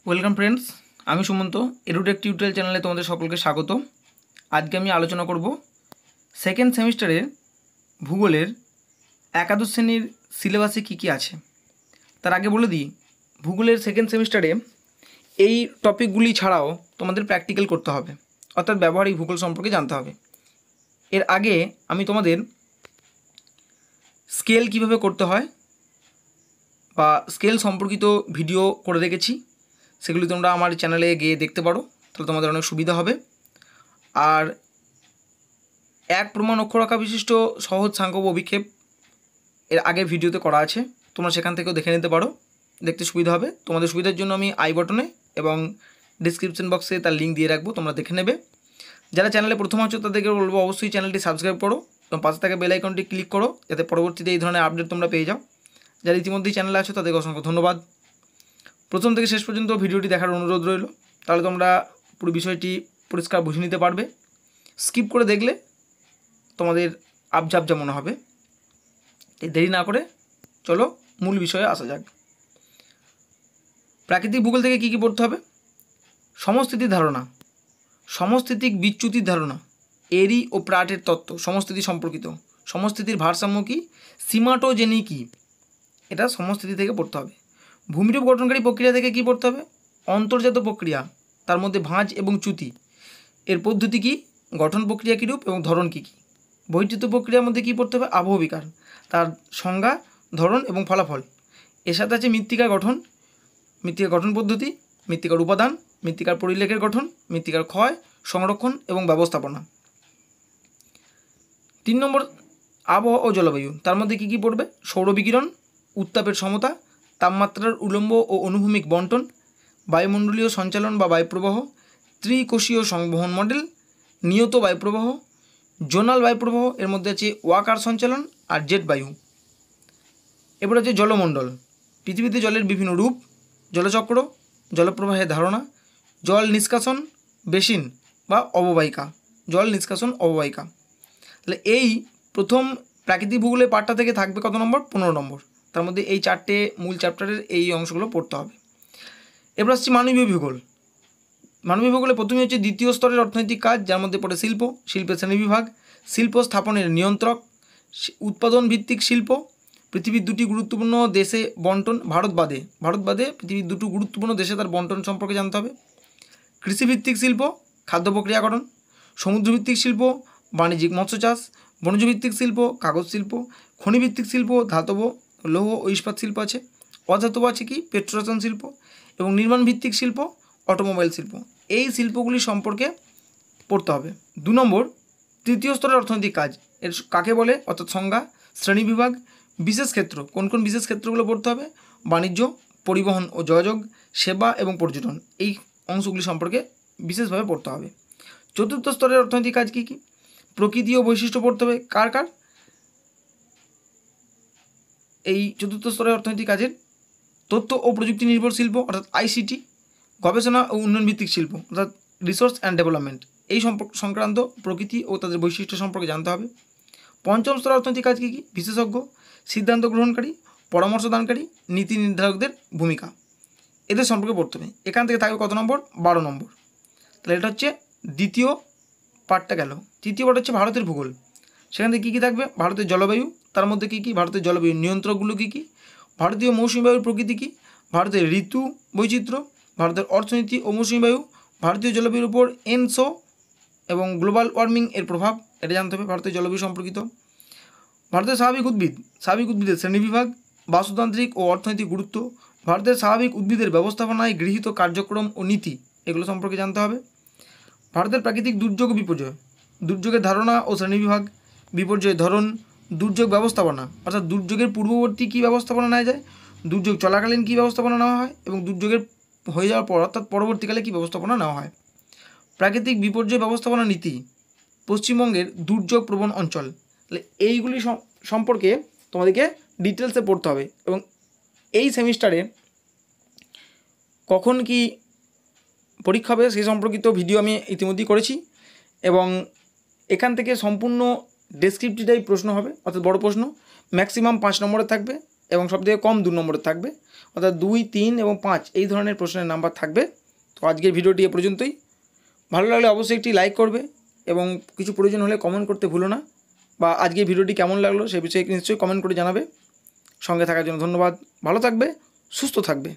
Welcome friends, আমি Sumanta edtech tutorial চ্যানেলে তোমাদের সকলকে স্বাগত। আজকে আমি আলোচনা করব সেকেন্ড সেমিস্টারের ভূগোলের একাদশ শ্রেণীর সিলেবাসে কী কী আছে। তার আগে বলে দিই, ভূগোলের সেকেন্ড সেমিস্টারে এই টপিকগুলি ছাড়াও তোমাদের প্র্যাকটিক্যাল করতে হবে, অর্থাৎ ব্যবহারিক ভূগোল সম্পর্কে জানতে হবে। এর আগে আমি তোমাদের স্কেল কিভাবে করতে হয় বা স্কেল সম্পর্কিত ভিডিও করে রেখেছি, সেগুলি তোমরা আমার চ্যানেলে গিয়ে দেখতে পারো, তাহলে তোমাদের অনেক সুবিধা হবে। আর এক প্রমাণ অক্ষরেখা বিশিষ্ট সহজ সাংখ্যিক অভিক্ষেপ এর আগের ভিডিওতে করা আছে, তোমরা সেখান থেকেও দেখে নিতে পারো, দেখতে সুবিধা হবে। তোমাদের সুবিধার জন্য আমি আই বাটনে এবং ডিসক্রিপশন বক্সে তার লিঙ্ক দিয়ে রাখবো, তোমরা দেখে নেবে। যারা চ্যানেলে প্রথম আছো তাদেরকে বলবো অবশ্যই চ্যানেলটি সাবস্ক্রাইব করো এবং পাশে থাকা বেল আইকনটি ক্লিক করো, যাতে পরবর্তীতে এই ধরনের আপডেট তোমরা পেয়ে যাও। যারা ইতিমধ্যেই চ্যানেলে আছো তাদেরকে অসংখ্য ধন্যবাদ। প্রথম থেকে শেষ পর্যন্ত ভিডিওটি দেখার অনুরোধ রইল, তাহলে তোমরা পুরো বিষয়টি পরিষ্কার বুঝে নিতে পারবে। স্কিপ করে দেখলে তোমাদের আবঝাবঝা মনে হবে। এই দেরি না করে চলো মূল বিষয়ে আসা যাক। প্রাকৃতিক ভূগোল থেকে কী কী পড়তে হবে? সমস্থিতির ধারণা, সমস্থিতিক বিচ্যুতির ধারণা, এরি ও প্রাটের তত্ত্ব, সমস্থিতি সম্পর্কিত, সমস্থিতির ভারসাম্য কী, সিমাটোজেনি কী, এটা সমস্থিতি থেকে পড়তে হবে। ভূমিরূপ গঠনকারী প্রক্রিয়া থেকে কী পড়তে হবে? অন্তর্জাত প্রক্রিয়া, তার মধ্যে ভাঁজ এবং চ্যুতি, এর পদ্ধতি কী, গঠন প্রক্রিয়া কীরূপ এবং ধরন কী কী। বহির্জাত প্রক্রিয়ার মধ্যে কী পড়তে হবে? আবহবিকার, তার সংজ্ঞা, ধরন এবং ফলাফল। এর সাথে আছে মৃত্তিকার গঠন, মৃত্তিকার গঠন পদ্ধতি, মৃত্তিকার উপাদান, মৃত্তিকার পরিলেখের গঠন, মৃত্তিকার ক্ষয়, সংরক্ষণ এবং ব্যবস্থাপনা। 3 নম্বর আবহাওয়া ও জলবায়ু, তার মধ্যে কী কী পড়বে? সৌরবিকিরণ, উত্তাপের সমতা, তাপমাত্রার উলম্ব ও অনুভূমিক বন্টন, বায়ুমণ্ডলীয় সঞ্চালন বা বায়ুপ্রবাহ, ত্রিকোষীয় সংবহন মডেল, নিয়ত বায়ুপ্রবাহ, জোনাল বায়ুপ্রবাহ, এর মধ্যে আছে ওয়াকার সঞ্চালন আর জেট বায়ু। এরপর আছে জলমণ্ডল, পৃথিবীতে জলের বিভিন্ন রূপ, জলচক্র, জলপ্রবাহের ধারণা, জল নিষ্কাশন বেসিন বা অববাহিকা, জল নিষ্কাশন অববাহিকা। তাহলে এই প্রথম প্রাকৃতিক ভূগোলের পার্টটা থেকে থাকবে কত নম্বর? 15 নম্বর। তার মধ্যে এই 4টে মূল চ্যাপ্টারের এই অংশগুলো পড়তে হবে। এরপর আসছি মানবীয় ভূগোল। মানবীয় ভূগোলে প্রথমে হচ্ছে দ্বিতীয় স্তরের অর্থনৈতিক কাজ, যার মধ্যে পড়ে শিল্প, শিল্পের শ্রেণীবিভাগ, শিল্প স্থাপনের নিয়ন্ত্রক, উৎপাদন ভিত্তিক শিল্প, পৃথিবীর 2টি গুরুত্বপূর্ণ দেশে বন্টন, ভারত বাদে পৃথিবীর 2টি গুরুত্বপূর্ণ দেশে তার বন্টন সম্পর্কে জানতে হবে। কৃষিভিত্তিক শিল্প, খাদ্য প্রক্রিয়াকরণ, সমুদ্রভিত্তিক শিল্প, বাণিজ্যিক মৎস্য চাষ, বনজভিত্তিক শিল্প, কাগজ শিল্প, খনিভিত্তিক শিল্প, ধাতব, লৌহ ও ইস্পাত শিল্প আছে, অধাতব আছে কি, পেট্রোরসায়ন শিল্প, এবং নির্মাণ ভিত্তিক শিল্প, অটোমোবাইল শিল্প। এই শিল্পগুলি সম্পর্কে পড়তে হবে। 2 নম্বর তৃতীয় স্তরের অর্থনৈতিক কাজ, এর কাকে বলে, অর্থাৎ সংজ্ঞা, শ্রেণীবিভাগ, বিশেষ ক্ষেত্র, কোন কোন বিশেষ ক্ষেত্রগুলো পড়তে হবে? বাণিজ্য, পরিবহন ও যোগাযোগ, সেবা এবং পর্যটন, এই অংশগুলি সম্পর্কে বিশেষভাবে পড়তে হবে। চতুর্থ স্তরের অর্থনৈতিক কাজ কী কী? প্রকৃতি ও বৈশিষ্ট্য পড়তে হবে, কার কার? এই চতুর্থ স্তরের অর্থনৈতিক কাজের তথ্য ও প্রযুক্তি নির্ভর শিল্প, অর্থাৎ আইসিটি, গবেষণা ও উন্নয়ন ভিত্তিক শিল্প, অর্থাৎ রিসার্চ অ্যান্ড ডেভেলপমেন্ট, এই সংক্রান্ত প্রকৃতি ও তাদের বৈশিষ্ট্য সম্পর্কে জানতে হবে। পঞ্চম স্তরের অর্থনৈতিক কাজ কী কী? বিশেষজ্ঞ, সিদ্ধান্ত গ্রহণকারী, পরামর্শদানকারী, নীতি নির্ধারকদের ভূমিকা, এদের সম্পর্কে পড়তে হবে। এখান থেকে থাকবে কত নম্বর? 12 নম্বর। তাহলে এটা হচ্ছে দ্বিতীয় পার্টটা গেল। তৃতীয় পার্ট হচ্ছে ভারতের ভূগোল। সেখান থেকে কী কী থাকবে? ভারতের জলবায়ু, তার মধ্যে কী কী? ভারতের জলবায়ু নিয়ন্ত্রকগুলো কী কী, ভারতীয় মৌসুমী বায়ুর প্রকৃতি কী, ভারতের ঋতু বৈচিত্র্য, ভারতের অর্থনীতি ও মৌসুমী বায়ু, ভারতীয় জলবায়ুর উপর এনসো এবং গ্লোবাল ওয়ার্মিং এর প্রভাব, এটা জানতে হবে ভারতের জলবায়ু সম্পর্কিত। ভারতের স্বাভাবিক উদ্ভিদের শ্রেণীবিভাগ, বাস্তুতান্ত্রিক ও অর্থনৈতিক গুরুত্ব, ভারতের স্বাভাবিক উদ্ভিদের ব্যবস্থাপনায় গৃহীত কার্যক্রম ও নীতি, এগুলো সম্পর্কে জানতে হবে। ভারতের প্রাকৃতিক দুর্যোগ ও বিপর্যয়, দুর্যোগের ধারণা ও শ্রেণীবিভাগ, বিপর্যয়ের ধরন, দুর্যোগ ব্যবস্থাপনা, অর্থাৎ দুর্যোগের পূর্ববর্তী কী ব্যবস্থাপনা নেওয়া যায়, দুর্যোগ চলাকালীন কী ব্যবস্থাপনা নেওয়া হয় এবং দুর্যোগের হয়ে যাওয়ার পর অর্থাৎ পরবর্তীকালে কী ব্যবস্থাপনা নেওয়া হয়। প্রাকৃতিক বিপর্যয় ব্যবস্থাপনা নীতি, পশ্চিমবঙ্গের দুর্যোগ প্রবণ অঞ্চল। তাহলে এইগুলি সম্পর্কে তোমাদেরকে ডিটেলসে পড়তে হবে। এবং এই সেমিস্টারে কখন কি পরীক্ষা হবে সেই সম্পর্কিত ভিডিও আমি ইতিমধ্যেই করেছি, এবং এখান থেকে সম্পূর্ণ ডেসক্রিপটিভ টাইপ প্রশ্ন হবে, অর্থাৎ বড় প্রশ্ন, ম্যাক্সিমাম 5 নম্বরে থাকবে, এবং সবথেকে কম 2 নম্বরের থাকবে, অর্থাৎ 2, 3 এবং 5 এই ধরনের প্রশ্নের নাম্বার থাকবে। তো আজকের ভিডিওটি এ পর্যন্তই। ভালো লাগলে অবশ্যই একটি লাইক করবে এবং কিছু প্রয়োজন হলে কমেন্ট করতে ভুলো না, বা আজকের ভিডিওটি কেমন লাগলো সে বিষয়ে নিশ্চয়ই কমেন্ট করে জানাবে। সঙ্গে থাকার জন্য ধন্যবাদ। ভালো থাকবে, সুস্থ থাকবে।